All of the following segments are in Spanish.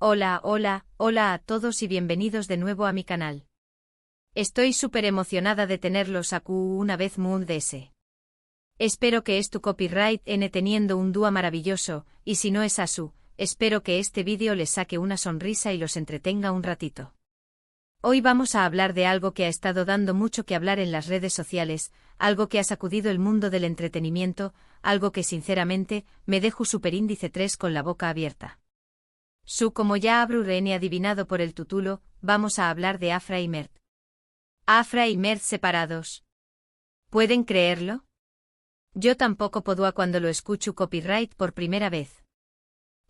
Hola a todos y bienvenidos de nuevo a mi canal. Estoy súper emocionada de tenerlos aquí una vez más. Espero que es tu copyright N teniendo un dúo maravilloso, y si no es Asu, espero que este vídeo les saque una sonrisa y los entretenga un ratito. Hoy vamos a hablar de algo que ha estado dando mucho que hablar en las redes sociales, algo que ha sacudido el mundo del entretenimiento, algo que sinceramente, me dejo superíndice 3 con la boca abierta. Como ya habrán adivinado por el título, vamos a hablar de Afra y Mert. Afra y Mert separados. ¿Pueden creerlo? Yo tampoco puedo cuando lo escucho copyright por primera vez.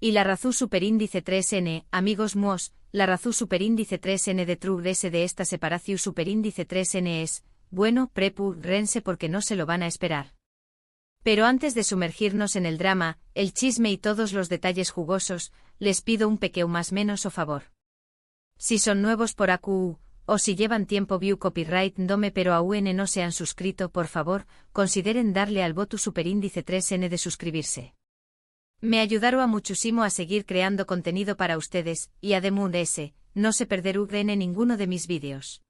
Y la razón superíndice 3n, amigos míos, la razón superíndice 3n de true de esta separación superíndice 3n es, bueno, rense porque no se lo van a esperar. Pero antes de sumergirnos en el drama, el chisme y todos los detalles jugosos, les pido un pequeño más menos o favor. Si son nuevos por AQ, o si llevan tiempo view copyright dome pero aún no se han suscrito, por favor, consideren darle al botón superíndice 3n de suscribirse. Me ayudará muchísimo a seguir creando contenido para ustedes, y además no se perderán ninguno de mis vídeos.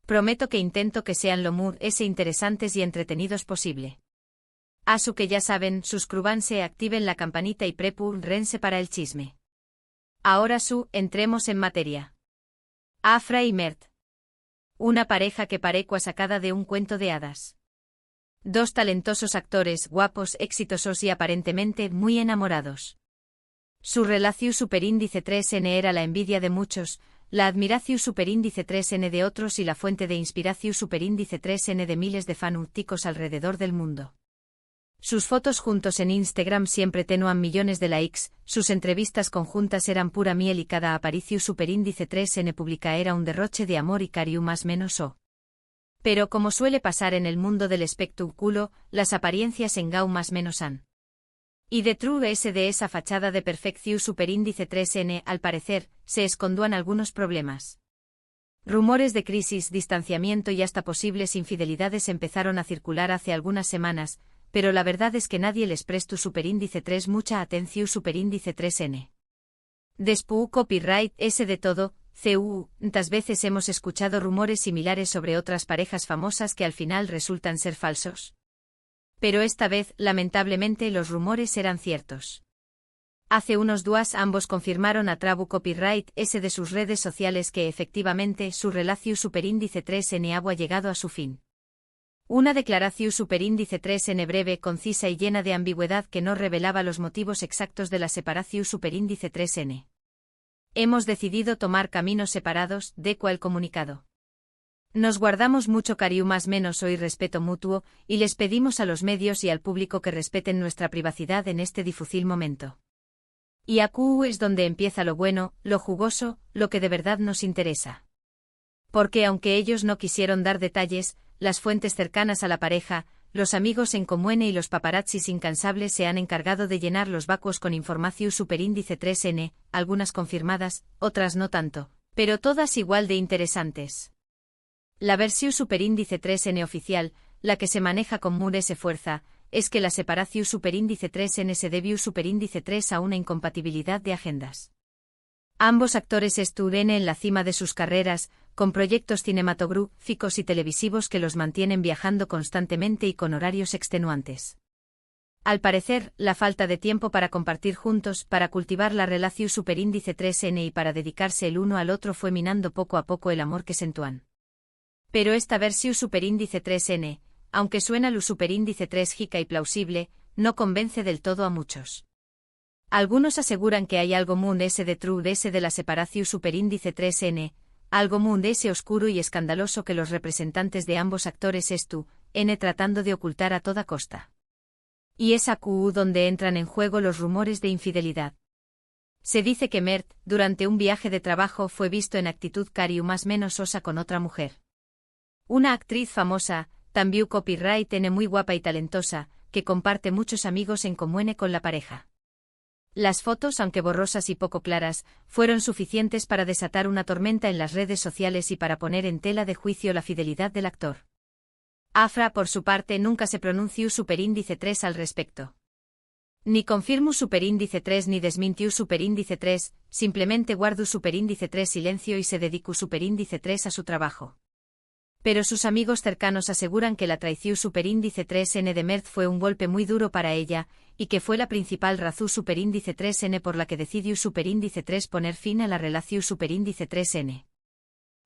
Prometo que intento que sean lo más interesantes y entretenidos posible. Asu que ya saben, suscríbanse, activen la campanita y rense para el chisme. Ahora entremos en materia. Afra y Mert. Una pareja que parecua sacada de un cuento de hadas. Dos talentosos actores, guapos, exitosos y aparentemente muy enamorados. Su relación superíndice 3n era la envidia de muchos, la admiración superíndice 3n de otros y la fuente de inspiración superíndice 3n de miles de fanáticos alrededor del mundo. Sus fotos juntos en Instagram siempre tenían millones de likes, sus entrevistas conjuntas eran pura miel y cada aparición superíndice 3n pública era un derroche de amor y cariño más menos o. Pero como suele pasar en el mundo del espectáculo, las apariencias engau más menos han. Y detrás de esa fachada de perfección superíndice 3n, al parecer, se escondían algunos problemas. Rumores de crisis, distanciamiento y hasta posibles infidelidades empezaron a circular hace algunas semanas, pero la verdad es que nadie les prestó superíndice 3 mucha atención superíndice 3n. Después copyright ese de todo, tantas veces hemos escuchado rumores similares sobre otras parejas famosas que al final resultan ser falsos. Pero esta vez, lamentablemente, los rumores eran ciertos. Hace unos días ambos confirmaron a Trabu copyright ese de sus redes sociales que efectivamente su relación superíndice 3n ha llegado a su fin. Una declaración superíndice 3n breve, concisa y llena de ambigüedad que no revelaba los motivos exactos de la separación superíndice 3n. Hemos decidido tomar caminos separados, deco el comunicado. Nos guardamos mucho cariño más menos hoy respeto mutuo, y les pedimos a los medios y al público que respeten nuestra privacidad en este difícil momento. Y aquí es donde empieza lo bueno, lo jugoso, lo que de verdad nos interesa. Porque aunque ellos no quisieron dar detalles, las fuentes cercanas a la pareja, los amigos en común y los paparazzis incansables se han encargado de llenar los vacuos con información superíndice 3n, algunas confirmadas, otras no tanto, pero todas igual de interesantes. La versión superíndice 3n oficial, la que se maneja con mucha fuerza, es que la separación superíndice 3n se debió superíndice 3 a una incompatibilidad de agendas. Ambos actores estuvieron en la cima de sus carreras, con proyectos cinematográficos y televisivos que los mantienen viajando constantemente y con horarios extenuantes. Al parecer, la falta de tiempo para compartir juntos, para cultivar la relación superíndice 3n y para dedicarse el uno al otro fue minando poco a poco el amor que sentían. Pero esta versión superíndice 3n, aunque suena lo superíndice 3 jica y plausible, no convence del todo a muchos. Algunos aseguran que hay algo muy de true de la separación superíndice 3n, algo muy oscuro y escandaloso que los representantes de ambos actores tratando de ocultar a toda costa. Y es aquí donde entran en juego los rumores de infidelidad. Se dice que Mert, durante un viaje de trabajo, fue visto en actitud cariño más menos osa con otra mujer. Una actriz famosa, también copyright muy guapa y talentosa, que comparte muchos amigos en común con la pareja. Las fotos, aunque borrosas y poco claras, fueron suficientes para desatar una tormenta en las redes sociales y para poner en tela de juicio la fidelidad del actor. Afra, por su parte, nunca se pronunció superíndice 3 al respecto. Ni confirmo superíndice 3 ni desmintiu superíndice 3, simplemente guardo superíndice 3 silencio y se dedico superíndice 3 a su trabajo. Pero sus amigos cercanos aseguran que la traición superíndice 3N de Mert fue un golpe muy duro para ella, y que fue la principal razón superíndice 3N por la que decidió superíndice 3 poner fin a la relación superíndice 3N.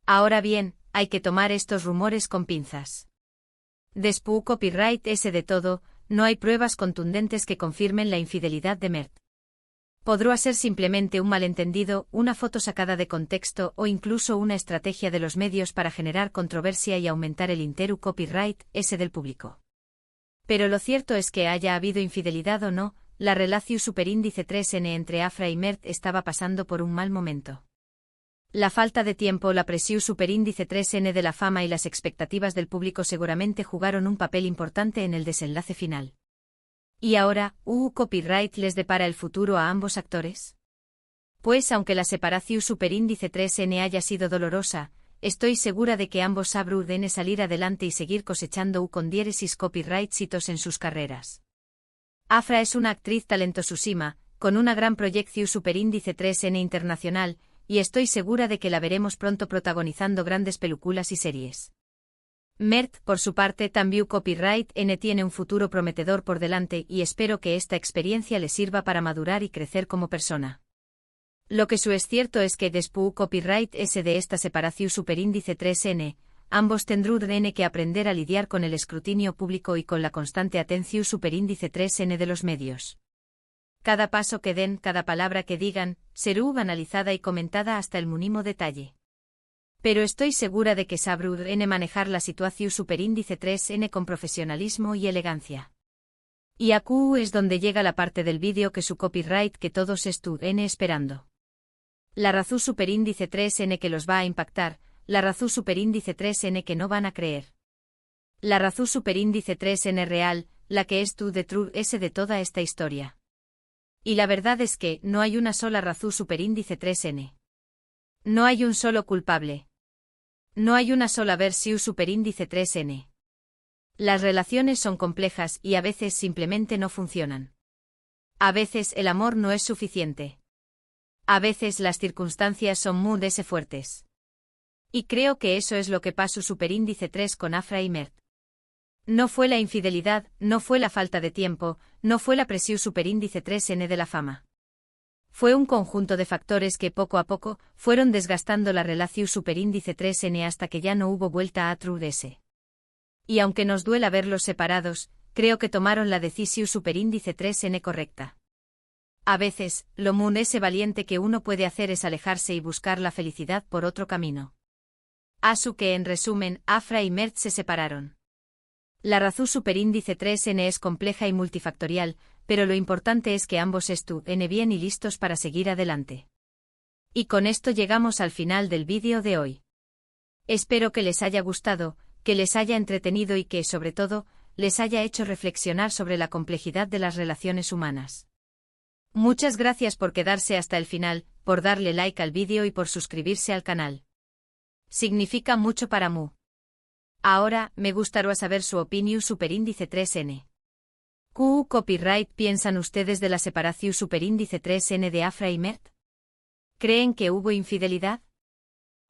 Ahora bien, hay que tomar estos rumores con pinzas. Después copyright ese de todo, no hay pruebas contundentes que confirmen la infidelidad de Mert. Podrá ser simplemente un malentendido, una foto sacada de contexto o incluso una estrategia de los medios para generar controversia y aumentar el interu copyright ese del público. Pero lo cierto es que haya habido infidelidad o no, la relación superíndice 3N entre Afra y Mert estaba pasando por un mal momento. La falta de tiempo, la presión superíndice 3N de la fama y las expectativas del público seguramente jugaron un papel importante en el desenlace final. ¿Y ahora, copyright les depara el futuro a ambos actores? Pues aunque la separación superíndice 3N haya sido dolorosa, estoy segura de que ambos sabrán salir adelante y seguir cosechando con diéresis copyrightsitos en sus carreras. Afra es una actriz talentosísima, con una gran proyección superíndice 3N internacional, y estoy segura de que la veremos pronto protagonizando grandes películas y series. Mert, por su parte, también copyright N tiene un futuro prometedor por delante y espero que esta experiencia le sirva para madurar y crecer como persona. Lo que es cierto es que después copyright S de esta separación superíndice 3N, ambos tendrán que aprender a lidiar con el escrutinio público y con la constante atención superíndice 3N de los medios. Cada paso que den, cada palabra que digan, será analizada y comentada hasta el mínimo detalle. Pero estoy segura de que sabrán manejar la situación superíndice 3N con profesionalismo y elegancia. Y aquí es donde llega la parte del vídeo que su copyright que todos están esperando. La razón superíndice 3N que los va a impactar, la razón superíndice 3N que no van a creer. La razón superíndice 3N real, la que es the truth S de toda esta historia. Y la verdad es que no hay una sola razón superíndice 3N. No hay un solo culpable. No hay una sola versión superíndice 3N. Las relaciones son complejas y a veces simplemente no funcionan. A veces el amor no es suficiente. A veces las circunstancias son muy fuertes. Y creo que eso es lo que pasó superíndice 3 con Afra y Mert. No fue la infidelidad, no fue la falta de tiempo, no fue la presión superíndice 3N de la fama. Fue un conjunto de factores que poco a poco fueron desgastando la relación superíndice 3N hasta que ya no hubo vuelta a True S. Y aunque nos duela verlos separados, creo que tomaron la decisión superíndice 3N correcta. A veces, lo muy valiente que uno puede hacer es alejarse y buscar la felicidad por otro camino. Asu que en resumen, Afra y Mert se separaron. La razón superíndice 3N es compleja y multifactorial, pero lo importante es que ambos estén bien y listos para seguir adelante. Y con esto llegamos al final del vídeo de hoy. Espero que les haya gustado, que les haya entretenido y que, sobre todo, les haya hecho reflexionar sobre la complejidad de las relaciones humanas. Muchas gracias por quedarse hasta el final, por darle like al vídeo y por suscribirse al canal. Significa mucho para mí. Ahora, me gustaría saber su opinión superíndice 3N. ¿Qué copyright piensan ustedes de la separación superíndice 3N de Afra y Mert? ¿Creen que hubo infidelidad?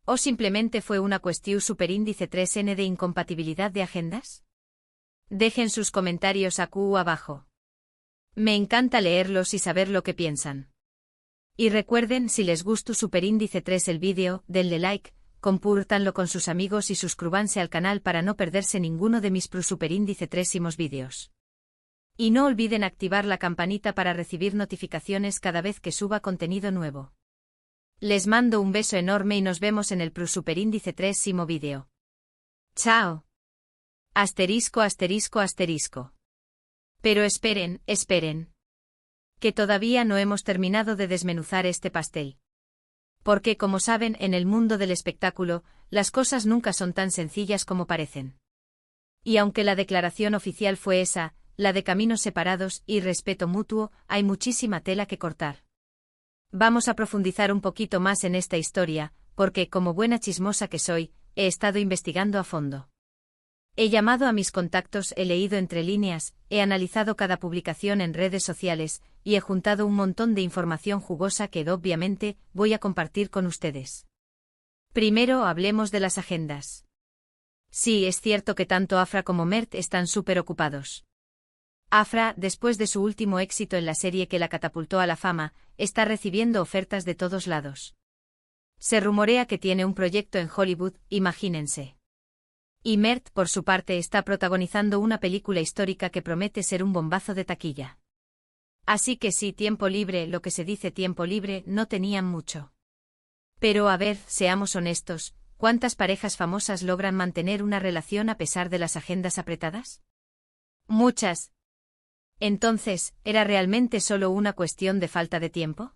¿O simplemente fue una cuestión superíndice 3N de incompatibilidad de agendas? Dejen sus comentarios aquí abajo. Me encanta leerlos y saber lo que piensan. Y recuerden, si les gustó superíndice 3 el vídeo, denle like, compártanlo con sus amigos y suscríbanse al canal para no perderse ninguno de mis superíndice 3 vídeos. Y no olviden activar la campanita para recibir notificaciones cada vez que suba contenido nuevo. Les mando un beso enorme y nos vemos en el superíndice 3 vídeo. ¡Chao! Asterisco asterisco asterisco. Pero esperen, esperen. Que todavía no hemos terminado de desmenuzar este pastel. Porque como saben, en el mundo del espectáculo, las cosas nunca son tan sencillas como parecen. Y aunque la declaración oficial fue esa, la de caminos separados y respeto mutuo, hay muchísima tela que cortar. Vamos a profundizar un poquito más en esta historia, porque, como buena chismosa que soy, he estado investigando a fondo. He llamado a mis contactos, he leído entre líneas, he analizado cada publicación en redes sociales, y he juntado un montón de información jugosa que, obviamente, voy a compartir con ustedes. Primero hablemos de las agendas. Sí, es cierto que tanto Afra como Mert están súper ocupados. Afra, después de su último éxito en la serie que la catapultó a la fama, está recibiendo ofertas de todos lados. Se rumorea que tiene un proyecto en Hollywood, imagínense. Y Mert, por su parte, está protagonizando una película histórica que promete ser un bombazo de taquilla. Así que sí, tiempo libre, lo que se dice tiempo libre, no tenían mucho. Pero a ver, seamos honestos, ¿cuántas parejas famosas logran mantener una relación a pesar de las agendas apretadas? Muchas. Entonces, ¿era realmente solo una cuestión de falta de tiempo?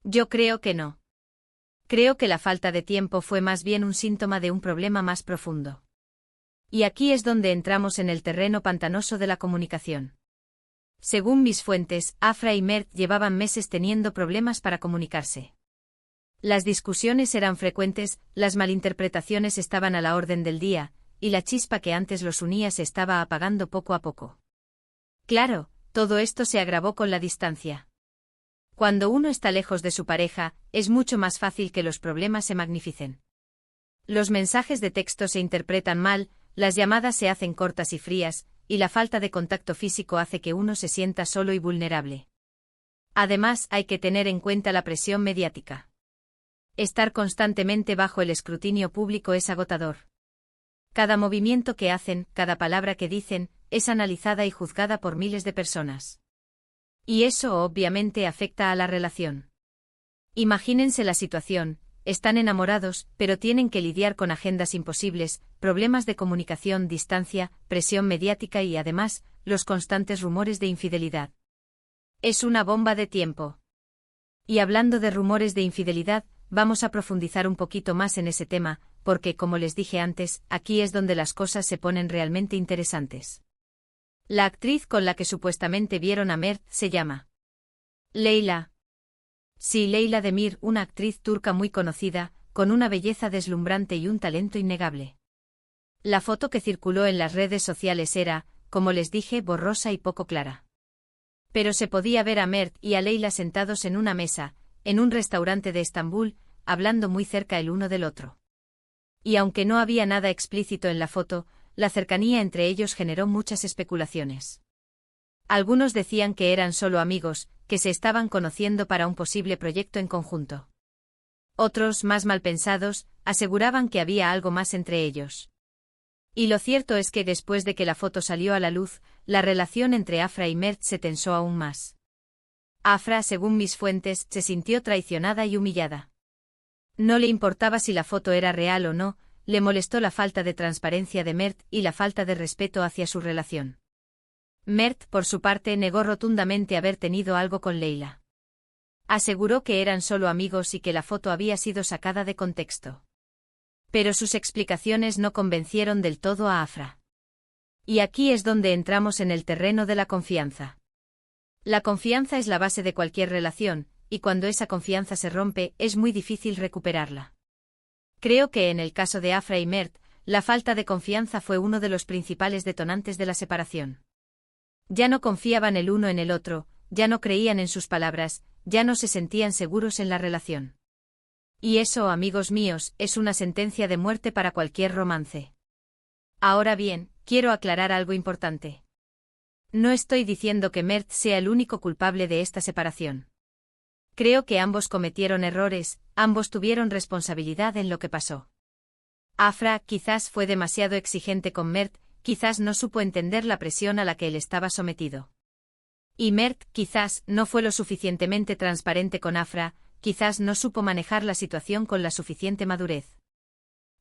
Yo creo que no. Creo que la falta de tiempo fue más bien un síntoma de un problema más profundo. Y aquí es donde entramos en el terreno pantanoso de la comunicación. Según mis fuentes, Afra y Mert llevaban meses teniendo problemas para comunicarse. Las discusiones eran frecuentes, las malinterpretaciones estaban a la orden del día, y la chispa que antes los unía se estaba apagando poco a poco. Claro, todo esto se agravó con la distancia. Cuando uno está lejos de su pareja, es mucho más fácil que los problemas se magnificen. Los mensajes de texto se interpretan mal, las llamadas se hacen cortas y frías, y la falta de contacto físico hace que uno se sienta solo y vulnerable. Además, hay que tener en cuenta la presión mediática. Estar constantemente bajo el escrutinio público es agotador. Cada movimiento que hacen, cada palabra que dicen, es analizada y juzgada por miles de personas. Y eso obviamente afecta a la relación. Imagínense la situación, están enamorados, pero tienen que lidiar con agendas imposibles, problemas de comunicación, distancia, presión mediática y además, los constantes rumores de infidelidad. Es una bomba de tiempo. Y hablando de rumores de infidelidad, vamos a profundizar un poquito más en ese tema, porque como les dije antes, aquí es donde las cosas se ponen realmente interesantes. La actriz con la que supuestamente vieron a Mert se llama Leyla. Sí, Leyla Demir, una actriz turca muy conocida, con una belleza deslumbrante y un talento innegable. La foto que circuló en las redes sociales era, como les dije, borrosa y poco clara. Pero se podía ver a Mert y a Leyla sentados en una mesa, en un restaurante de Estambul, hablando muy cerca el uno del otro. Y aunque no había nada explícito en la foto, la cercanía entre ellos generó muchas especulaciones. Algunos decían que eran solo amigos, que se estaban conociendo para un posible proyecto en conjunto. Otros, más malpensados, aseguraban que había algo más entre ellos. Y lo cierto es que después de que la foto salió a la luz, la relación entre Afra y Mert se tensó aún más. Afra, según mis fuentes, se sintió traicionada y humillada. No le importaba si la foto era real o no, le molestó la falta de transparencia de Mert y la falta de respeto hacia su relación. Mert, por su parte, negó rotundamente haber tenido algo con Leyla. Aseguró que eran solo amigos y que la foto había sido sacada de contexto. Pero sus explicaciones no convencieron del todo a Afra. Y aquí es donde entramos en el terreno de la confianza. La confianza es la base de cualquier relación, y cuando esa confianza se rompe, es muy difícil recuperarla. Creo que en el caso de Afra y Mert, la falta de confianza fue uno de los principales detonantes de la separación. Ya no confiaban el uno en el otro, ya no creían en sus palabras, ya no se sentían seguros en la relación. Y eso, amigos míos, es una sentencia de muerte para cualquier romance. Ahora bien, quiero aclarar algo importante. No estoy diciendo que Mert sea el único culpable de esta separación. Creo que ambos cometieron errores, ambos tuvieron responsabilidad en lo que pasó. Afra quizás fue demasiado exigente con Mert, quizás no supo entender la presión a la que él estaba sometido. Y Mert quizás no fue lo suficientemente transparente con Afra, quizás no supo manejar la situación con la suficiente madurez.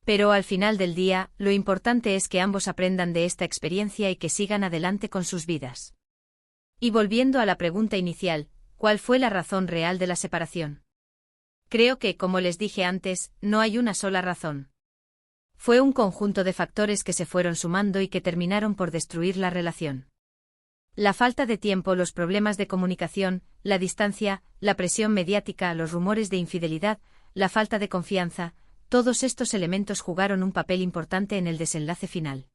Pero al final del día, lo importante es que ambos aprendan de esta experiencia y que sigan adelante con sus vidas. Y volviendo a la pregunta inicial, ¿cuál fue la razón real de la separación? Creo que, como les dije antes, no hay una sola razón. Fue un conjunto de factores que se fueron sumando y que terminaron por destruir la relación. La falta de tiempo, los problemas de comunicación, la distancia, la presión mediática, los rumores de infidelidad, la falta de confianza, todos estos elementos jugaron un papel importante en el desenlace final.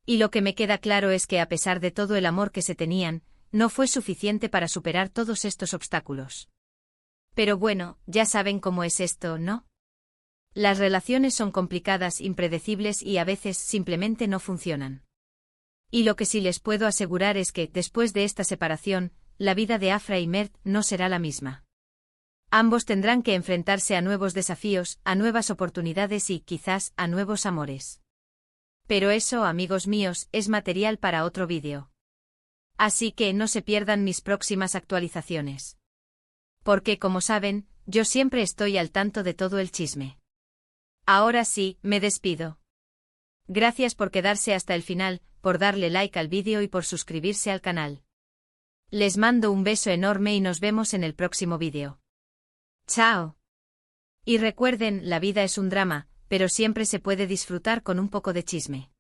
Y lo que me queda claro es que a pesar de todo el amor que se tenían, no fue suficiente para superar todos estos obstáculos. Pero bueno, ya saben cómo es esto, ¿no? Las relaciones son complicadas, impredecibles y a veces simplemente no funcionan. Y lo que sí les puedo asegurar es que, después de esta separación, la vida de Afra y Mert no será la misma. Ambos tendrán que enfrentarse a nuevos desafíos, a nuevas oportunidades y, quizás, a nuevos amores. Pero eso, amigos míos, es material para otro vídeo. Así que no se pierdan mis próximas actualizaciones. Porque, como saben, yo siempre estoy al tanto de todo el chisme. Ahora sí, me despido. Gracias por quedarse hasta el final, por darle like al vídeo y por suscribirse al canal. Les mando un beso enorme y nos vemos en el próximo vídeo. ¡Chao! Y recuerden, la vida es un drama, pero siempre se puede disfrutar con un poco de chisme.